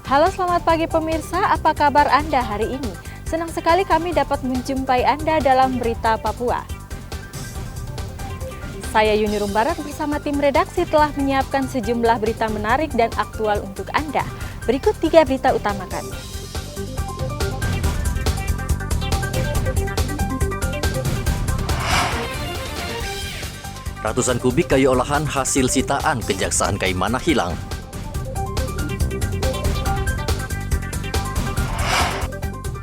Halo, selamat pagi pemirsa, apa kabar Anda hari ini? Senang sekali kami dapat menjumpai Anda dalam Berita Papua. Saya Yuni Rumbarak bersama tim redaksi telah menyiapkan sejumlah berita menarik dan aktual untuk Anda. Berikut 3 berita utama kami. Ratusan kubik kayu olahan hasil sitaan Kejaksaan Kaimana hilang.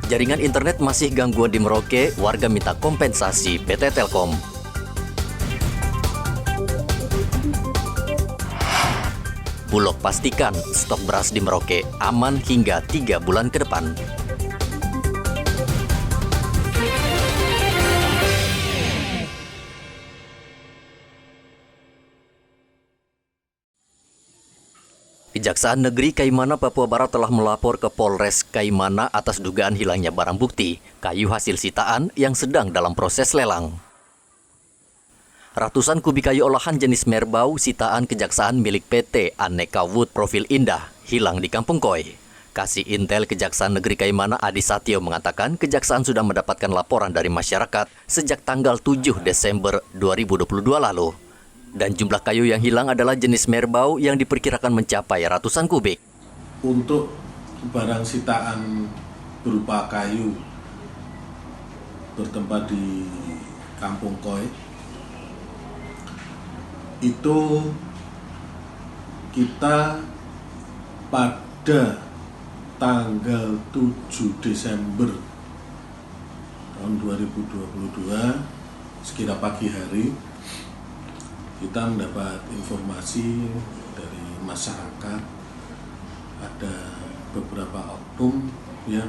Jaringan internet masih gangguan di Merauke, warga minta kompensasi PT Telkom. Bulog pastikan stok beras di Merauke aman hingga 3 bulan ke depan. Kejaksaan Negeri Kaimana, Papua Barat telah melapor ke Polres Kaimana atas dugaan hilangnya barang bukti, kayu hasil sitaan yang sedang dalam proses lelang. Ratusan kubik kayu olahan jenis merbau sitaan Kejaksaan milik PT Aneka Wood Profil Indah hilang di Kampung Koi. Kasih Intel Kejaksaan Negeri Kaimana Adi Satyo mengatakan Kejaksaan sudah mendapatkan laporan dari masyarakat sejak tanggal 7 Desember 2022 lalu. Dan jumlah kayu yang hilang adalah jenis merbau yang diperkirakan mencapai ratusan kubik. Untuk barang sitaan berupa kayu bertempat di Kampung Koi, itu kita pada tanggal 7 Desember tahun 2022 sekira pagi hari kita mendapat informasi dari masyarakat ada beberapa oknum yang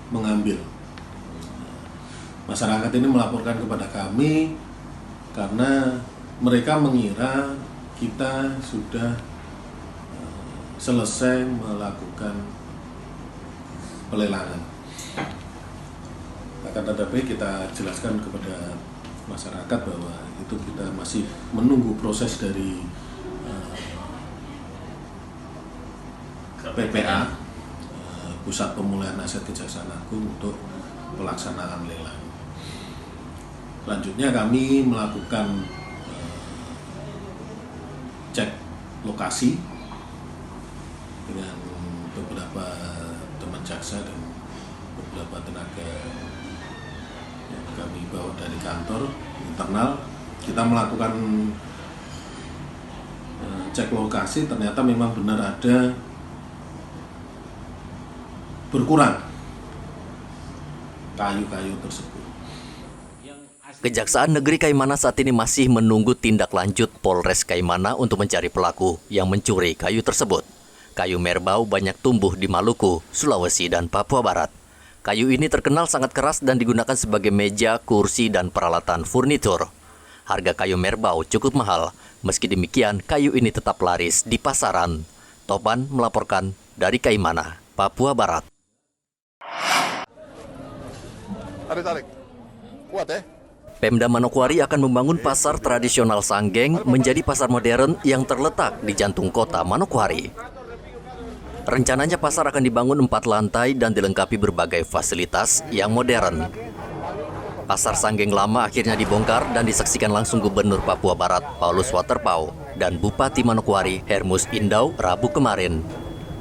mengambil. Masyarakat ini melaporkan kepada kami karena mereka mengira kita sudah selesai melakukan pelelangan. Akan tetapi kita jelaskan kepada masyarakat bahwa itu kita masih menunggu proses dari PPA, Pusat Pemulihan Aset Kejaksaan Agung, untuk pelaksanaan lelang. Selanjutnya kami melakukan cek lokasi dengan beberapa teman jaksa dan beberapa tenaga yang kami bawa dari kantor internal. Kita melakukan cek lokasi, ternyata memang benar ada berkurang kayu-kayu tersebut. Kejaksaan Negeri Kaimana saat ini masih menunggu tindak lanjut Polres Kaimana untuk mencari pelaku yang mencuri kayu tersebut. Kayu merbau banyak tumbuh di Maluku, Sulawesi, dan Papua Barat. Kayu ini terkenal sangat keras dan digunakan sebagai meja, kursi, dan peralatan furnitur. Harga kayu merbau cukup mahal. Meski demikian, kayu ini tetap laris di pasaran. Topan melaporkan dari Kaimana, Papua Barat. Tarik. Kuat ya? Pemda Manokwari akan membangun pasar tradisional Sanggeng menjadi pasar modern yang terletak di jantung kota Manokwari. Rencananya pasar akan dibangun 4 lantai dan dilengkapi berbagai fasilitas yang modern. Pasar Sanggeng lama akhirnya dibongkar dan disaksikan langsung Gubernur Papua Barat Paulus Waterpauw dan Bupati Manokwari Hermus Indau Rabu kemarin.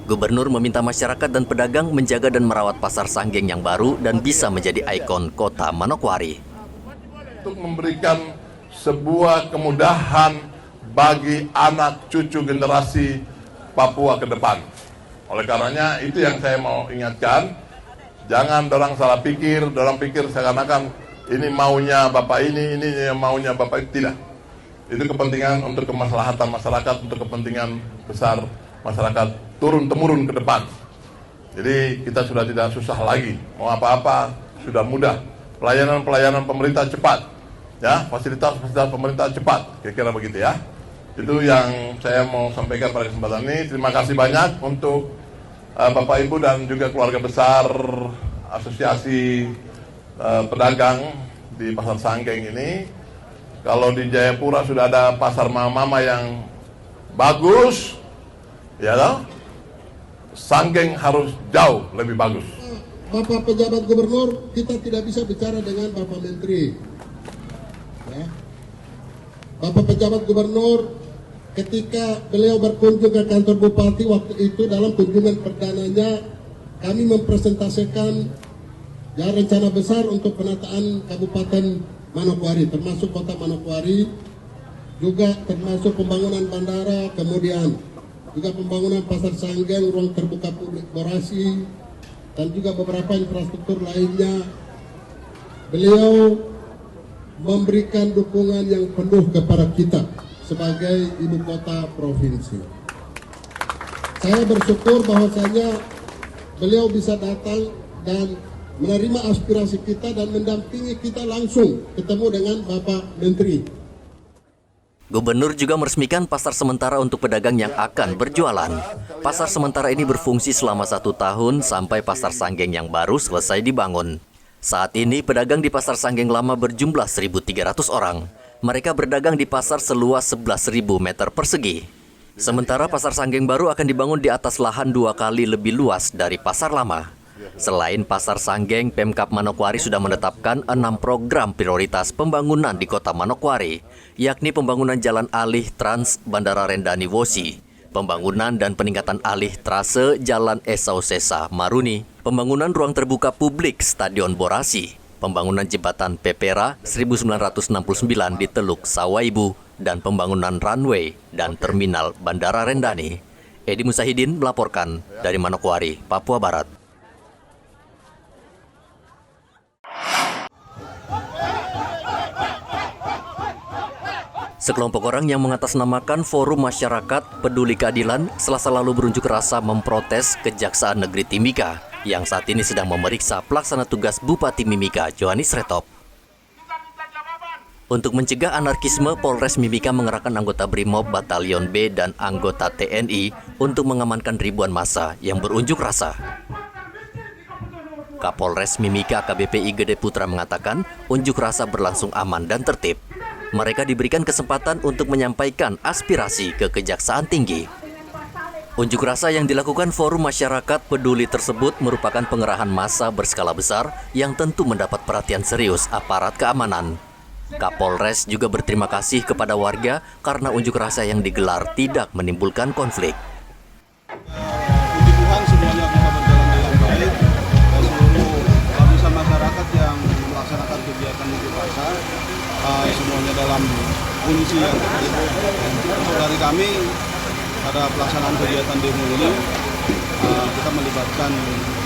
Gubernur meminta masyarakat dan pedagang menjaga dan merawat pasar Sanggeng yang baru dan bisa menjadi ikon kota Manokwari. Untuk memberikan sebuah kemudahan bagi anak cucu generasi Papua ke depan. Oleh karenanya itu yang saya mau ingatkan, jangan dorang salah pikir, dorang pikir seakan-akan ini maunya bapak ini maunya bapak itu, tidak. Itu kepentingan untuk kemaslahatan masyarakat, untuk kepentingan besar masyarakat turun-temurun ke depan. Jadi kita sudah tidak susah lagi, mau apa-apa sudah mudah. Pelayanan pemerintah cepat, ya, fasilitas pemerintah cepat, kira-kira begitu ya. Itu yang saya mau sampaikan pada kesempatan ini. Terima kasih banyak untuk Bapak Ibu dan juga keluarga besar Asosiasi Pedagang di Pasar Sanggeng ini. Kalau di Jayapura sudah ada pasar mama-mama yang bagus, ya toh? Sanggeng harus jauh lebih bagus. Bapak pejabat gubernur, kita tidak bisa bicara dengan Bapak Menteri. Ya. Bapak pejabat gubernur, ketika beliau berkunjung ke kantor bupati waktu itu dalam kunjungan perdananya, kami mempresentasikan ya rencana besar untuk penataan Kabupaten Manokwari, termasuk kota Manokwari, juga termasuk pembangunan bandara, kemudian juga pembangunan pasar Sanggeng, ruang terbuka publik Borasi, dan juga beberapa infrastruktur lainnya. Beliau memberikan dukungan yang penuh kepada kita sebagai ibu kota provinsi. Saya bersyukur bahwasanya beliau bisa datang dan menerima aspirasi kita dan mendampingi kita langsung ketemu dengan Bapak Menteri. Gubernur juga meresmikan pasar sementara untuk pedagang yang akan berjualan. Pasar sementara ini berfungsi selama 1 tahun sampai pasar Sanggeng yang baru selesai dibangun. Saat ini pedagang di pasar Sanggeng lama berjumlah 1.300 orang. Mereka berdagang di pasar seluas 11.000 meter persegi. Sementara pasar Sanggeng baru akan dibangun di atas lahan 2 kali lebih luas dari pasar lama. Selain pasar Sanggeng, Pemkab Manokwari sudah menetapkan 6 program prioritas pembangunan di kota Manokwari, yakni pembangunan jalan alih Trans Bandara Rendani Wosi, pembangunan dan peningkatan alih trase Jalan Esau Sesa Maruni, pembangunan ruang terbuka publik Stadion Borasi, pembangunan jembatan Pepera 1969 di Teluk Sawaibu, dan pembangunan runway dan terminal Bandara Rendani. Edi Musahidin melaporkan dari Manokwari, Papua Barat. Sekelompok orang yang mengatasnamakan Forum Masyarakat Peduli Keadilan Selasa lalu berunjuk rasa memprotes Kejaksaan Negeri Timika yang saat ini sedang memeriksa pelaksana tugas Bupati Mimika, Johannes Retop. Untuk mencegah anarkisme, Polres Mimika mengerahkan anggota Brimob Batalion B dan anggota TNI untuk mengamankan ribuan massa yang berunjuk rasa. Kapolres Mimika AKBP Gede Putra mengatakan unjuk rasa berlangsung aman dan tertib. Mereka diberikan kesempatan untuk menyampaikan aspirasi ke Kejaksaan Tinggi. Unjuk rasa yang dilakukan Forum Masyarakat Peduli tersebut merupakan pengerahan massa berskala besar yang tentu mendapat perhatian serius aparat keamanan. Kapolres juga berterima kasih kepada warga karena unjuk rasa yang digelar tidak menimbulkan konflik. Puji Tuhan semuanya bisa berjalan dengan baik dan seluruh lapisan masyarakat yang melaksanakan kegiatan unjuk rasa semuanya dalam kondisi yang tertib. Dari kami pada pelaksanaan kegiatan demo ini kita melibatkan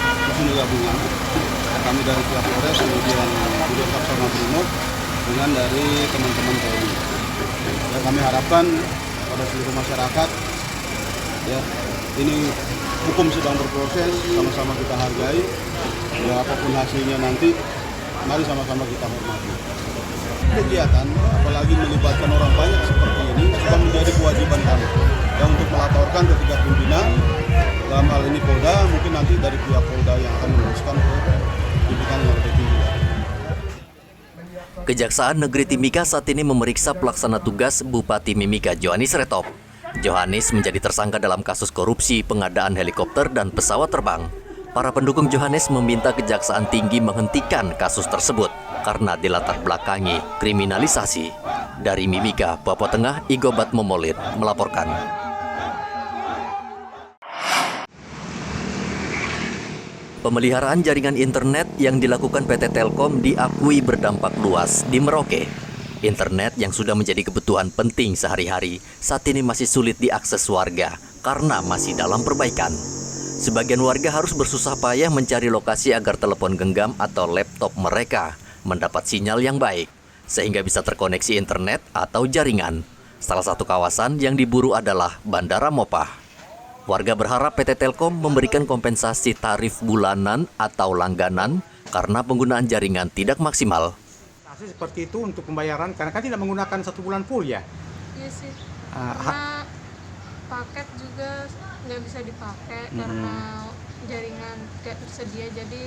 personil gabungan, kami dari pihak Polres, kemudian juga sama Brimob dengan dari teman-teman TNI. Ya, kami harapkan pada seluruh masyarakat, ya ini hukum sedang berproses, sama-sama kita hargai. Ya, apapun hasilnya nanti, mari sama-sama kita hormati. Kegiatan, apalagi melibatkan orang banyak seperti ini, sudah menjadi kewajiban kami. Ya, untuk melaporkan ketika pimpinan, dalam hal ini Polda, mungkin nanti dari pihak Polda yang akan meneruskan ke pimpinan yang lebih tinggi. Kejaksaan Negeri Timika saat ini memeriksa pelaksana tugas Bupati Mimika, Johannes Retop. Johannes menjadi tersangka dalam kasus korupsi pengadaan helikopter dan pesawat terbang. Para pendukung Johannes meminta Kejaksaan Tinggi menghentikan kasus tersebut karena dilatar belakangi kriminalisasi. Dari Mimika, Papua Tengah, Igobat Momolit melaporkan. Pemeliharaan jaringan internet yang dilakukan PT Telkom diakui berdampak luas di Merauke. Internet yang sudah menjadi kebutuhan penting sehari-hari saat ini masih sulit diakses warga karena masih dalam perbaikan. Sebagian warga harus bersusah payah mencari lokasi agar telepon genggam atau laptop mereka mendapat sinyal yang baik, sehingga bisa terkoneksi internet atau jaringan. Salah satu kawasan yang diburu adalah Bandara Mopah. Warga berharap PT Telkom memberikan kompensasi tarif bulanan atau langganan karena penggunaan jaringan tidak maksimal. Seperti itu untuk pembayaran, karena kan tidak menggunakan 1 bulan full ya? Iya sih, karena paket juga nggak bisa dipakai karena jaringan tidak tersedia, jadi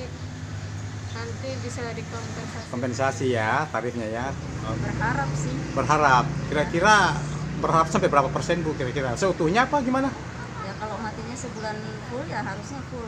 nanti bisa dikompensasi. Kompensasi ya, tarifnya ya? Berharap sih. Berharap, kira-kira berharap sampai berapa persen Bu kira-kira? Seutuhnya apa gimana? Ya kalau matinya sebulan full ya harusnya full.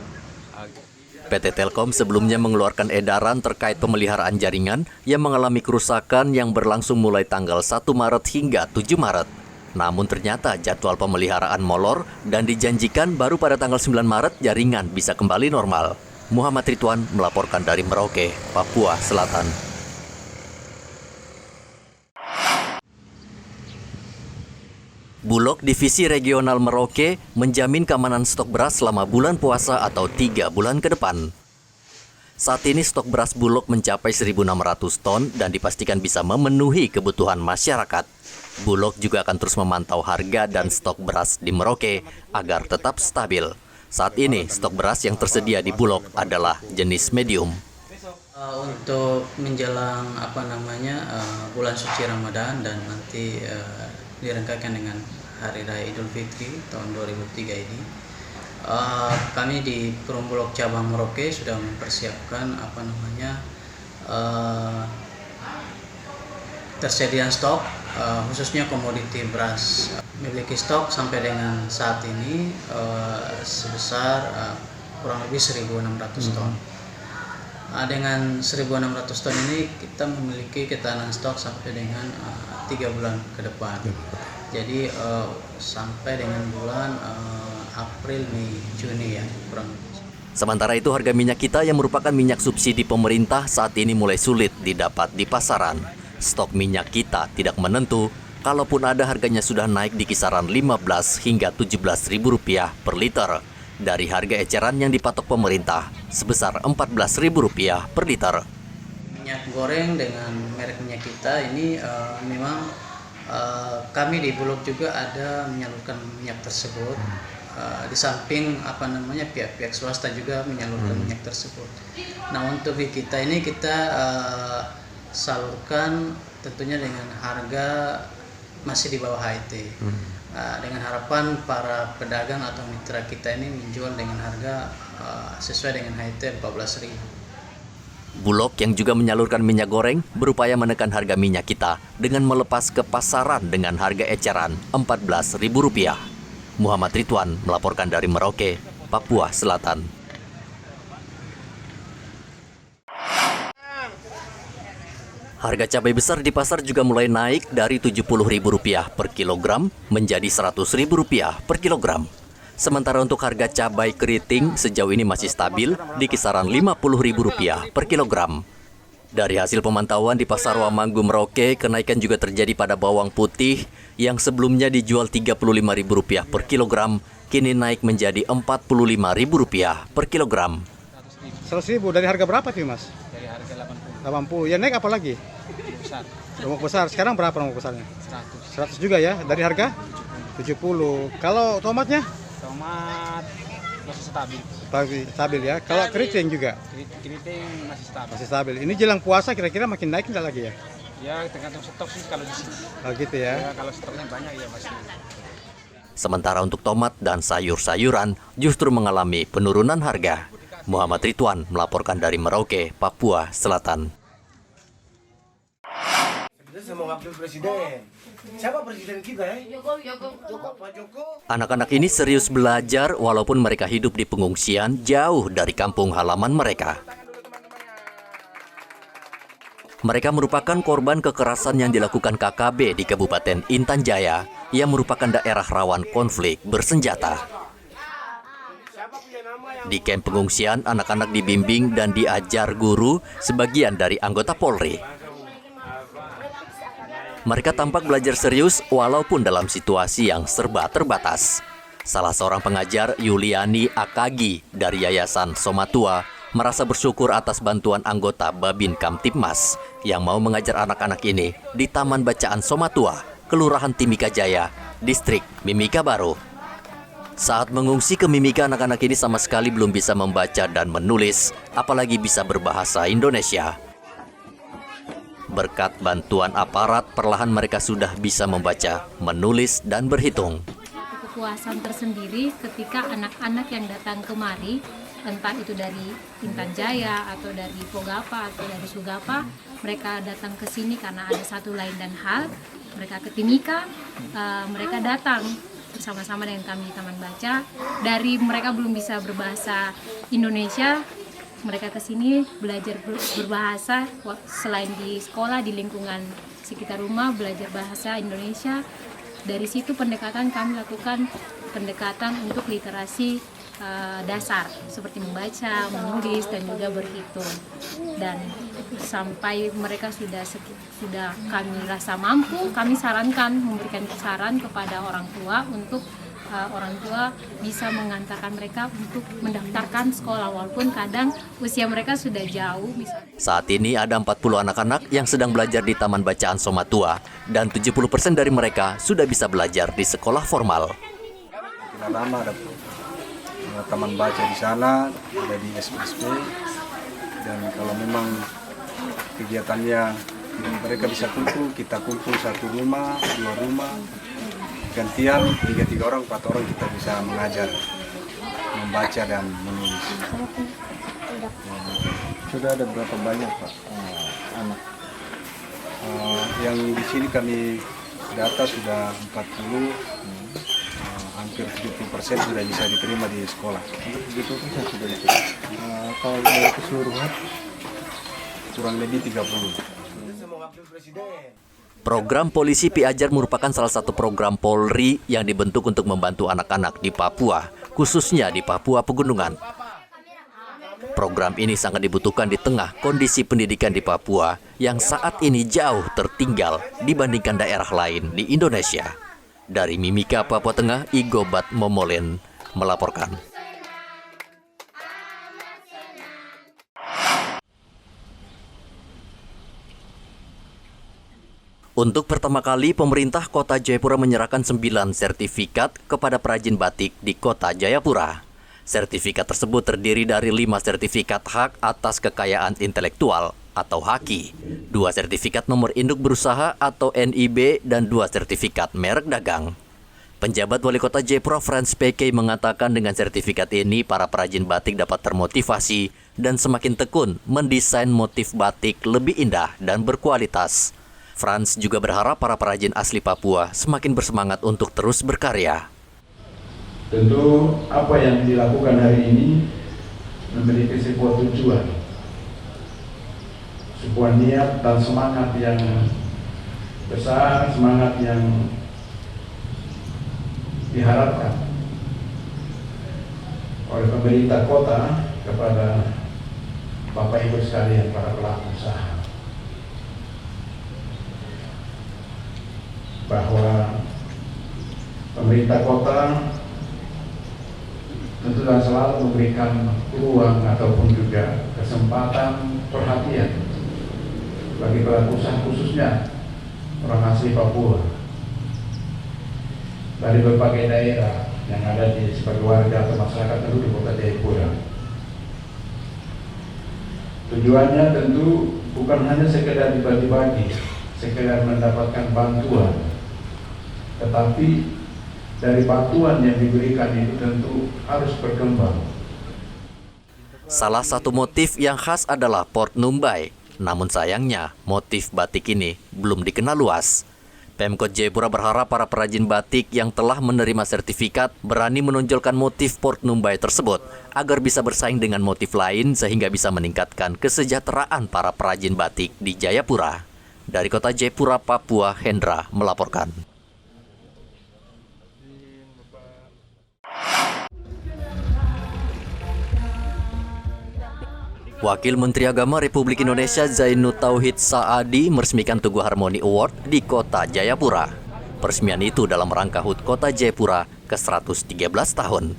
PT Telkom sebelumnya mengeluarkan edaran terkait pemeliharaan jaringan yang mengalami kerusakan yang berlangsung mulai tanggal 1 Maret hingga 7 Maret. Namun ternyata jadwal pemeliharaan molor dan dijanjikan baru pada tanggal 9 Maret jaringan bisa kembali normal. Muhammad Ridwan melaporkan dari Merauke, Papua Selatan. Bulog Divisi Regional Merauke menjamin keamanan stok beras selama bulan puasa atau 3 bulan ke depan. Saat ini stok beras Bulog mencapai 1.600 ton dan dipastikan bisa memenuhi kebutuhan masyarakat. Bulog juga akan terus memantau harga dan stok beras di Merauke agar tetap stabil. Saat ini stok beras yang tersedia di Bulog adalah jenis medium. Untuk menjelang bulan suci Ramadan dan nanti direnggakan dengan Hari Raya Idul Fitri tahun 2003 ini, kami di Perum Bulog cabang Merauke sudah mempersiapkan tersediaan stok khususnya komoditi beras. Memiliki stok sampai dengan saat ini sebesar kurang lebih 1.600 ton. Dengan 1.600 ton ini kita memiliki ketahanan stok sampai dengan 3 bulan ke depan. Jadi sampai dengan bulan April, Mei, Juni ya kurang lebih. Sementara itu harga minyak kita yang merupakan minyak subsidi pemerintah saat ini mulai sulit didapat di pasaran. Stok minyak kita tidak menentu, kalaupun ada harganya sudah naik di kisaran 15 hingga 17 ribu rupiah per liter dari harga eceran yang dipatok pemerintah sebesar 14 ribu rupiah per liter. Minyak goreng dengan merek minyak kita ini memang kami di Bulog juga ada menyalurkan minyak tersebut. Di samping pihak-pihak swasta juga menyalurkan minyak tersebut. Nah untuk kita ini kita salurkan tentunya dengan harga masih di bawah HIT. Dengan harapan para pedagang atau mitra kita ini menjual dengan harga sesuai dengan HIT 14.000. Bulog yang juga menyalurkan minyak goreng berupaya menekan harga minyak kita dengan melepas ke pasaran dengan harga eceran Rp14.000. Muhammad Ridwan melaporkan dari Merauke, Papua Selatan. Harga cabai besar di pasar juga mulai naik dari Rp70.000 per kilogram menjadi Rp100.000 per kilogram. Sementara untuk harga cabai keriting sejauh ini masih stabil di kisaran Rp50.000 per kilogram. Dari hasil pemantauan di Pasar Wamanggu Merauke, kenaikan juga terjadi pada bawang putih yang sebelumnya dijual Rp35.000 per kilogram, kini naik menjadi Rp45.000 per kilogram. 100.000 dari harga berapa tuh Mas? Dari harga 80. Ya naik apa lagi? besar. Romok besar. Sekarang berapa romok besarnya? 100. 100 juga ya. Dari harga 70. Kalau tomatnya? Tomat masih stabil. Stabil ya. Kalau keriting juga? Keriting masih stabil. Masih stabil. Ini jelang puasa kira-kira makin naik enggak lagi ya? Ya tergantung stok sih kalau di sini. Oh gitu ya. Ya kalau stoknya banyak ya masih. Sementara untuk tomat dan sayur-sayuran justru mengalami penurunan harga. Muhammad Ridwan melaporkan dari Merauke, Papua Selatan. Siapa presiden kita ya? Anak-anak ini serius belajar walaupun mereka hidup di pengungsian jauh dari kampung halaman mereka. Mereka merupakan korban kekerasan yang dilakukan KKB di Kabupaten Intan Jaya yang merupakan daerah rawan konflik bersenjata. Di kamp pengungsian, anak-anak dibimbing dan diajar guru sebagian dari anggota Polri. Mereka tampak belajar serius walaupun dalam situasi yang serba terbatas. Salah seorang pengajar, Yuliani Akagi dari Yayasan Somatua, merasa bersyukur atas bantuan anggota Babin Kamtipmas yang mau mengajar anak-anak ini di Taman Bacaan Somatua, Kelurahan Timika Jaya, Distrik Mimika Baru. Saat mengungsi ke Mimika, anak-anak ini sama sekali belum bisa membaca dan menulis, apalagi bisa berbahasa Indonesia. Berkat bantuan aparat, perlahan mereka sudah bisa membaca, menulis, dan berhitung. Kepuasan tersendiri ketika anak-anak yang datang kemari, entah itu dari Intan Jaya atau dari Pogapa atau dari Sugapa, mereka datang ke sini karena ada satu lain dan hal. Mereka ke Timika, mereka datang bersama-sama dengan kami di Taman Baca. Dari mereka belum bisa berbahasa Indonesia, mereka ke sini belajar berbahasa selain di sekolah, di lingkungan sekitar rumah, belajar bahasa Indonesia. Dari situ pendekatan kami lakukan pendekatan untuk literasi dasar seperti membaca, menulis, dan juga berhitung. Dan sampai mereka sudah kami rasa mampu, kami sarankan memberikan saran kepada orang tua untuk orang tua bisa mengantarkan mereka untuk mendaftarkan sekolah walaupun kadang usia mereka sudah jauh. Saat ini ada 40 anak-anak yang sedang belajar di Taman Bacaan Somatua dan 70% dari mereka sudah bisa belajar di sekolah formal. Lama ada taman baca di sana, ada di SPSP, dan kalau memang kegiatannya mereka bisa kumpul, kita kumpul 1 rumah, 2 rumah, gantian 3 orang, 4 orang kita bisa mengajar, membaca dan menulis. Sudah ada berapa banyak Pak anak? Yang di sini kami data sudah 40. Hampir 70% sudah bisa diterima di sekolah. 70% sudah diterima. Kalau dari keseluruhan kurang lebih 30. Program Polisi Pi Ajar merupakan salah satu program Polri yang dibentuk untuk membantu anak-anak di Papua, khususnya di Papua Pegunungan. Program ini sangat dibutuhkan di tengah kondisi pendidikan di Papua yang saat ini jauh tertinggal dibandingkan daerah lain di Indonesia. Dari Mimika, Papua Tengah, Igobat Momolen melaporkan. Untuk pertama kali, pemerintah Kota Jayapura menyerahkan 9 sertifikat kepada perajin batik di Kota Jayapura. Sertifikat tersebut terdiri dari 5 sertifikat hak atas kekayaan intelektual atau HAKI, 2 sertifikat nomor induk berusaha atau NIB, dan 2 sertifikat merek dagang. Penjabat Wali Kota Jayapura Frans PK mengatakan dengan sertifikat ini para perajin batik dapat termotivasi dan semakin tekun mendesain motif batik lebih indah dan berkualitas. Frans juga berharap para perajin asli Papua semakin bersemangat untuk terus berkarya. Tentu apa yang dilakukan hari ini memiliki sebuah tujuan, sebuah niat dan semangat yang besar, semangat yang diharapkan oleh pemerintah kota kepada Bapak Ibu sekalian para pelaku usaha, bahwa pemerintah kota tentu dan selalu memberikan ruang ataupun juga kesempatan perhatian bagi pelaku usaha, khususnya orang asli Papua dari berbagai daerah yang ada di sebagai warga atau masyarakat penduduk di Kota Jayapura. Tujuannya tentu bukan hanya sekedar dibagi-bagi, sekedar mendapatkan bantuan, tetapi dari bantuan yang diberikan itu tentu harus berkembang. Salah satu motif yang khas adalah Port Numbai. Namun sayangnya, motif batik ini belum dikenal luas. Pemkot Jayapura berharap para perajin batik yang telah menerima sertifikat berani menonjolkan motif Port Numbai tersebut agar bisa bersaing dengan motif lain sehingga bisa meningkatkan kesejahteraan para perajin batik di Jayapura. Dari Kota Jayapura, Papua, Hendra melaporkan. Wakil Menteri Agama Republik Indonesia Zainud Tauhid Saadi meresmikan Tugu Harmoni Award di Kota Jayapura. Peresmian itu dalam rangka HUT Kota Jayapura ke-113 tahun.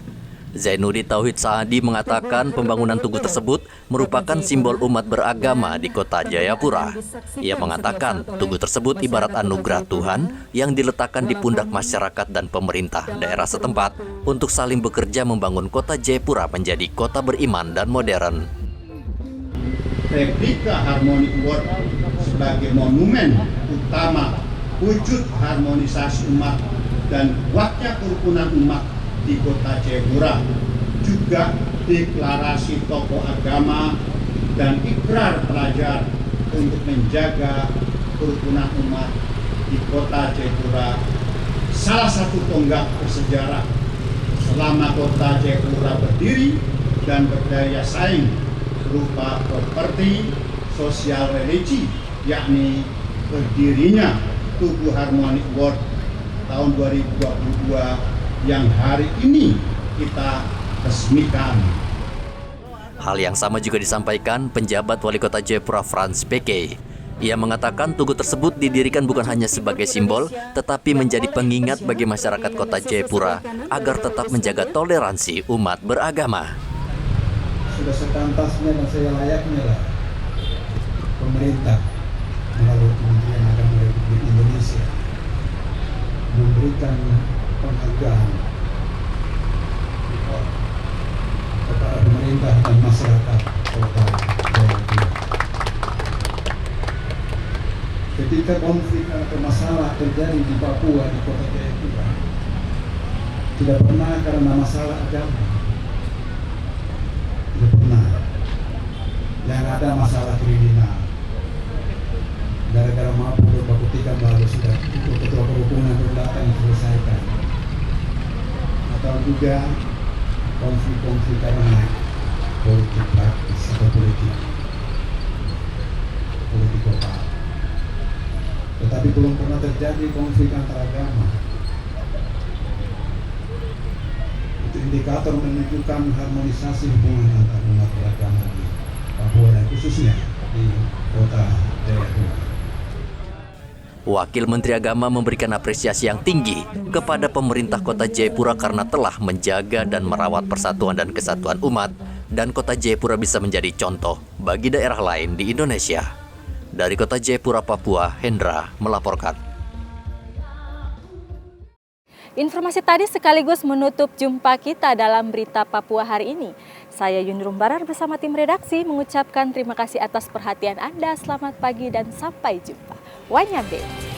Zainuddin Tauhid Saadi mengatakan pembangunan tugu tersebut merupakan simbol umat beragama di Kota Jayapura. Ia mengatakan tugu tersebut ibarat anugerah Tuhan yang diletakkan di pundak masyarakat dan pemerintah daerah setempat untuk saling bekerja membangun Kota Jayapura menjadi kota beriman dan modern. Replika Harmoni Award sebagai monumen utama wujud harmonisasi umat dan kuatnya kerukunan umat di Kota Jayapura, juga deklarasi tokoh agama dan ikrar pelajar untuk menjaga kerukunan umat di Kota Jayapura salah satu tonggak bersejarah selama kota Jayapura berdiri dan berdaya saing berupa properti, sosial religi, yakni berdirinya Tugu Harmonic World tahun 2022 yang hari ini kita resmikan. Hal yang sama juga disampaikan penjabat Wali Kota Jayapura Frans Peke. Ia mengatakan tugu tersebut didirikan bukan hanya sebagai simbol, tetapi menjadi pengingat bagi masyarakat Kota Jayapura agar tetap menjaga toleransi umat beragama. Sudah sepantasnya dan selayaknya lah pemerintah melalui Kementerian Agama Republik Indonesia memberikan penghargaan kepada pemerintah dan masyarakat Kota Jayapura. Ketika konflik atau masalah terjadi di Papua, di Kota Jayapura, tidak pernah karena masalah agama, tidak pernah. Yang ada masalah kriminal. Gara-gara mampu berbaktikan baru sudah ketua perhubungan datang diselesaikan. Atau juga konflik-konflik karena politik praktis atau politik kota. Tetapi belum pernah terjadi konflik antar agama. Itu indikator menunjukkan harmonisasi hubungan antar umat beragama di Papua dan khususnya di Kota Jayapura. Wakil Menteri Agama memberikan apresiasi yang tinggi kepada pemerintah Kota Jayapura karena telah menjaga dan merawat persatuan dan kesatuan umat, dan Kota Jayapura bisa menjadi contoh bagi daerah lain di Indonesia. Dari Kota Jayapura, Papua, Hendra melaporkan. Informasi tadi sekaligus menutup jumpa kita dalam Berita Papua hari ini. Saya Yunrum Barar bersama tim redaksi mengucapkan terima kasih atas perhatian Anda. Selamat pagi dan sampai jumpa. Wanyambe.